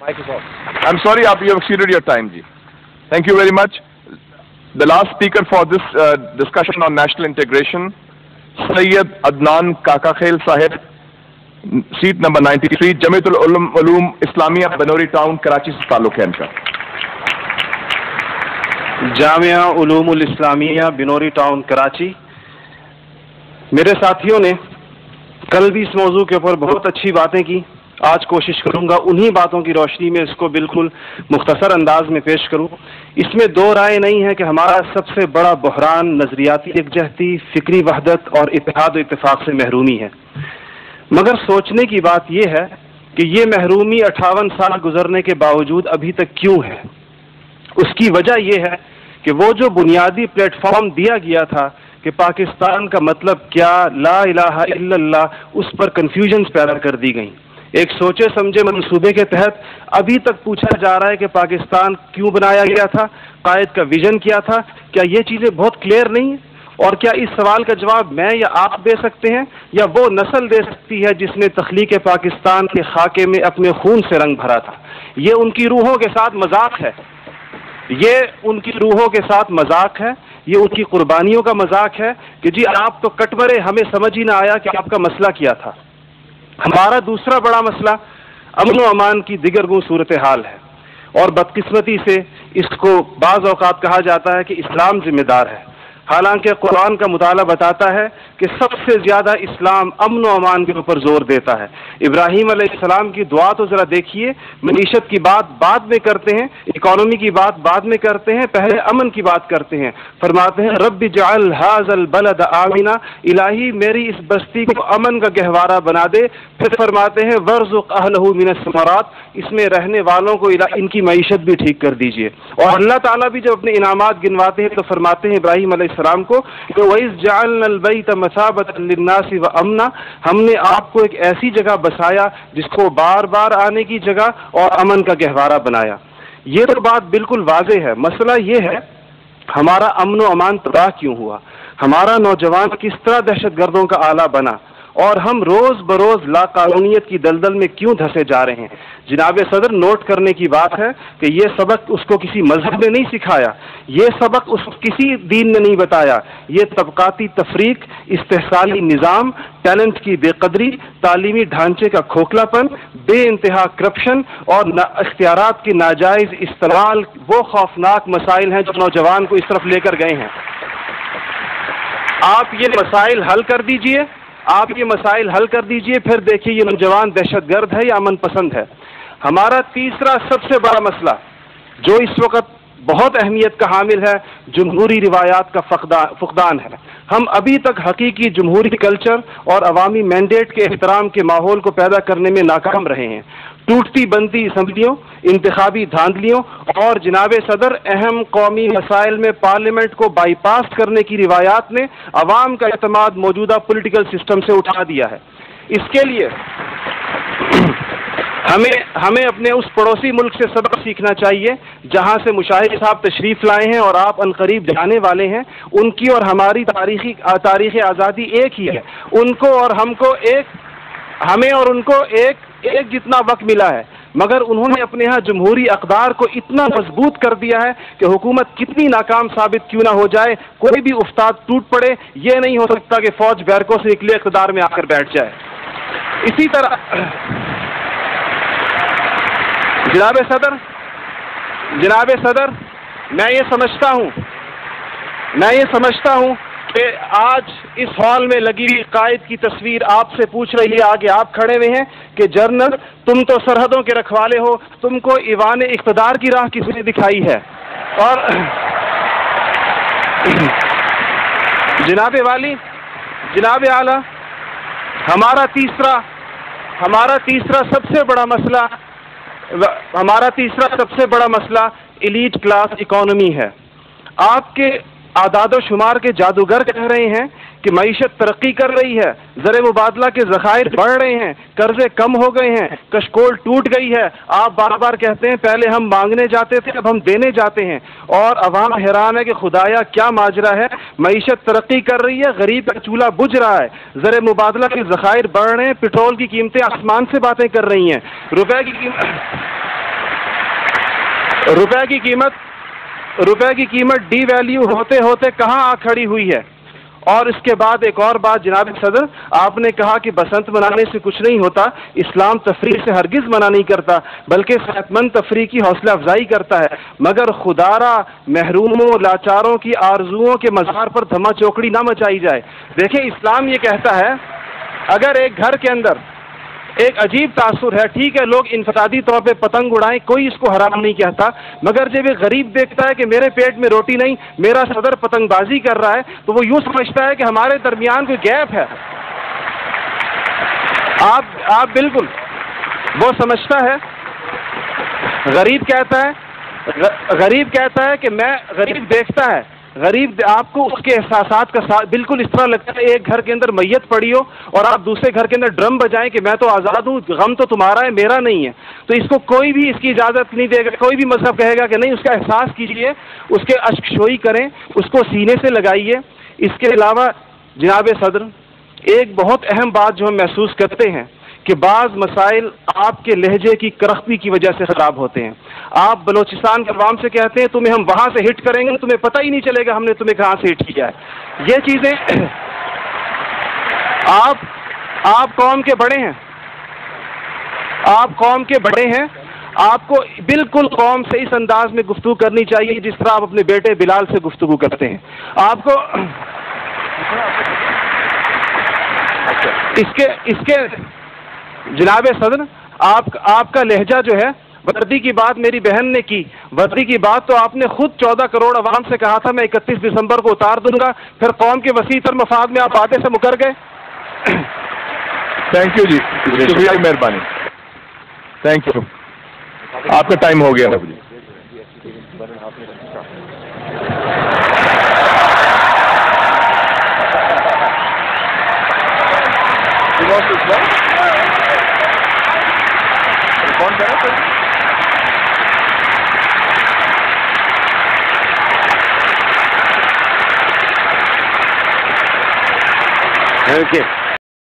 Mic is off. I'm sorry, you have exceeded your time, ji. Thank you very much. The last speaker for this discussion on national integration, Sayyid Adnan Kakakhail Sahib, seat number 93, Jamiatul Ulum Islamia, Banori Town, Karachi se ताल्लुक है इनका. Jamia उलूमुल Islamia Binori town Karachi. मेरे साथियों ने कल भी इस मौजू के ऊपर बहुत अच्छी बातें की. आज कोशिश करूंगा उन्हीं बातों की रोशनी में इसको बिल्कुल मुख्तसर अंदाज में पेश करूं. इसमें दो राय नहीं है कि हमारा सबसे बड़ा बहरान नजरियाती यकजहती, फिक्री वहदत और इत्तेहाद व इत्तेफाक से महरूमी है. मगर सोचने की बात यह है कि ये महरूमी 58 साल गुजरने के बावजूद अभी तक क्यों है. उसकी वजह यह है कि वो जो बुनियादी प्लेटफॉर्म दिया गया था कि पाकिस्तान का मतलब क्या, ला इलाहा इल्लल्लाह, उस पर कन्फ्यूजन पैदा कर दी गई. एक सोचे समझे मंसूबे के तहत अभी तक पूछा जा रहा है कि पाकिस्तान क्यों बनाया गया था, कायद का विजन क्या था. क्या ये चीज़ें बहुत क्लियर नहीं है? और क्या इस सवाल का जवाब मैं या आप दे सकते हैं या वो नस्ल दे सकती है जिसने तख्लीक पाकिस्तान के खाके में अपने खून से रंग भरा था? ये उनकी रूहों के साथ मजाक है, ये उनकी रूहों के साथ मजाक है, ये उनकी कुर्बानियों का मजाक है कि जी आप तो कट मरे, हमें समझ ही ना आया कि आपका मसला क्या था. हमारा दूसरा बड़ा मसला अमन व अमान की दिगरगुं सूरत हाल है और बदकिस्मती से इसको बाज़ औक़ात कहा जाता है कि इस्लाम जिम्मेदार है. हालांकि कुरान का मुताला बताता है कि सबसे ज़्यादा इस्लाम अमन व अमान के ऊपर जोर देता है. इब्राहीम अलैहिस्सलाम की दुआ तो ज़रा देखिए. मईशत की बात बाद में करते हैं, इकॉनमी की बात बाद में करते हैं, पहले अमन की बात करते हैं. फरमाते हैं रब्बि जअल हाज़ल बलद आमिना, इलाही मेरी इस बस्ती को अमन का गहवारा बना दे. फिर फरमाते हैं वर्ज़ुक़ अहलहू मिनस समरात, इसमें रहने वालों को इनकी मईशत भी ठीक कर दीजिए. और अल्लाह ताला भी जब अपने इनामात गिनवाते हैं तो फरमाते हैं इब्राहीम अलैहिस्सलाम को कि वइज़ जअलनल बैत मसाबतन लिन्नासि व अमना, हमने आपको एक ऐसी जगह बसाया जिसको बार बार आने की जगह और अमन का गहवारा बनाया. ये तो बात बिल्कुल वाज़ेह है. मसला ये है हमारा अमन व अमान तबाह क्यों हुआ, हमारा नौजवान किस तरह दहशतगर्दों का आला बना और हम रोज बरोज लाकानूनियत की दलदल में क्यों धंसे जा रहे हैं. जनाब सदर, नोट करने की बात है कि ये सबक उसको किसी मजहब ने नहीं सिखाया, ये सबक उसको किसी दीन ने नहीं बताया. ये तबकाती तफरीक, इस्तेहसाली निज़ाम, टैलेंट की बेकदरी, तालीमी ढांचे का खोखलापन, बे इंतहा करप्शन और इख्तियारात की नाजायज इस्तेमाल, वो खौफनाक मसाइल हैं जो नौजवान को इस तरफ लेकर गए हैं. आप ये मसाइल हल कर दीजिए, आप ये मसाइल हल कर दीजिए, फिर देखिए ये नौजवान दहशतगर्द है या अमन पसंद है. हमारा तीसरा सबसे बड़ा मसला जो इस वक्त बहुत अहमियत का हामिल है, जमहूरी रिवायात का फुकदान है. हम अभी तक हकीकी जमहूरी कल्चर और अवामी मैंडेट के एहतराम के माहौल को पैदा करने में नाकाम रहे हैं. टूटती बनती असम्बलियों, इंतखाबी धांधलियों और जनाब सदर अहम कौमी मसाइल में पार्लियामेंट को बाईपास करने की रिवायात ने अवाम का एतमाद मौजूदा पॉलिटिकल सिस्टम से उठा दिया है. इसके लिए हमें अपने उस पड़ोसी मुल्क से सबक सीखना चाहिए जहां से मुशाहिद साहब तशरीफ लाए हैं और आप अनकरीब जाने वाले हैं. उनकी और हमारी तारीख आज़ादी एक ही है. उनको और हमको हमें और उनको एक जितना वक्त मिला है, मगर उन्होंने अपने यहाँ जमहूरी अक़दार को इतना मजबूत कर दिया है कि हुकूमत कितनी नाकाम साबित क्यों ना हो जाए, कोई भी उस्ताद टूट पड़े, ये नहीं हो सकता कि फौज बैरकों से निकले इक़्तिदार में आकर बैठ जाए. इसी तरह जनाब सदर, मैं ये समझता हूँ कि आज इस हॉल में लगी हुई कायद की तस्वीर आपसे पूछ रही है, आगे आप खड़े हुए हैं कि जर्नल तुम तो सरहदों के रखवाले हो, तुमको ईवान इक़्तिदार की राह किसने दिखाई है. और जनाब आला, हमारा तीसरा सबसे बड़ा मसला एलीट क्लास इकोनॉमी है. आपके आदादो शुमार के जादूगर कह रहे हैं कि मईशत तरक्की कर रही है, ज़र मुबादला के ज़खायर बढ़ रहे हैं, कर्जे कम हो गए हैं, कशकोल टूट गई है. आप बार बार कहते हैं पहले हम मांगने जाते थे, अब हम देने जाते हैं. और अवाम हैरान है कि खुदाया क्या माजरा है. मईशत तरक्की कर रही है, गरीब का चूल्हा बुझ रहा है, ज़र मुबादला के ज़खायर बढ़ रहे हैं, पेट्रोल की कीमतें आसमान से बातें कर रही हैं, रुपए की कीमत روپے کی قیمت ڈی ویلیو ہوتے ہوتے کہاں آ کھڑی ہوئی ہے. اور اس کے بعد ایک اور بات جناب صدر، آپ نے کہا کہ بسنت منانے سے کچھ نہیں ہوتا. اسلام تفریح سے ہرگز منع نہیں کرتا، بلکہ صحت مند تفریح کی حوصلہ افزائی کرتا ہے، مگر خدارا محروموں لاچاروں کی آرزوؤں کے مزار پر دھما چوکڑی نہ مچائی جائے. دیکھیں اسلام یہ کہتا ہے اگر ایک گھر کے اندر ایک عجیب تاثر ہے، ٹھیک ہے لوگ انفرادی طور پہ پتنگ اڑائیں، کوئی اس کو حرام نہیں کہتا، مگر جب ایک غریب دیکھتا ہے کہ میرے پیٹ میں روٹی نہیں، میرا صدر پتنگ بازی کر رہا ہے، تو وہ یوں سمجھتا ہے کہ ہمارے درمیان کوئی گیپ ہے. آپ بالکل وہ سمجھتا ہے. غریب کہتا ہے کہ میں غریب دیکھتا ہے، غریب آپ کو اس کے احساسات کا بالکل اس طرح لگتا ہے ایک گھر کے اندر میت پڑی ہو اور آپ دوسرے گھر کے اندر ڈرم بجائیں کہ میں تو آزاد ہوں، غم تو تمہارا ہے میرا نہیں ہے. تو اس کو کوئی بھی اس کی اجازت نہیں دے گا، کوئی بھی مذہب کہے گا کہ نہیں، اس کا احساس کیجئے، اس کے اشک شوئی کریں، اس کو سینے سے لگائیے. اس کے علاوہ جناب صدر ایک بہت اہم بات جو ہم محسوس کرتے ہیں کہ بعض مسائل آپ کے لہجے کی کرختی کی وجہ سے خراب ہوتے ہیں. آپ بلوچستان کے عوام سے کہتے ہیں تمہیں ہم وہاں سے ہٹ کریں گے، تمہیں پتہ ہی نہیں چلے گا ہم نے تمہیں کہاں سے ہٹ کیا ہے. یہ چیزیں آپ قوم کے بڑے ہیں، آپ کو بالکل قوم سے اس انداز میں گفتگو کرنی چاہیے جس طرح آپ اپنے بیٹے بلال سے گفتگو کرتے ہیں. آپ کو اس کے جناب صدر آپ کا لہجہ جو ہے، وردی کی بات میری بہن نے کی، وردی کی بات تو آپ نے خود 14 کروڑ عوام سے کہا تھا میں 31 دسمبر کو اتار دوں گا، پھر قوم کے وسیع تر مفاد میں آپ آتے سے مکر گئے. تھینک یو جی، شکریہ، مہربانی، تھینک یو. آپ کا ٹائم ہو گیا. Okay.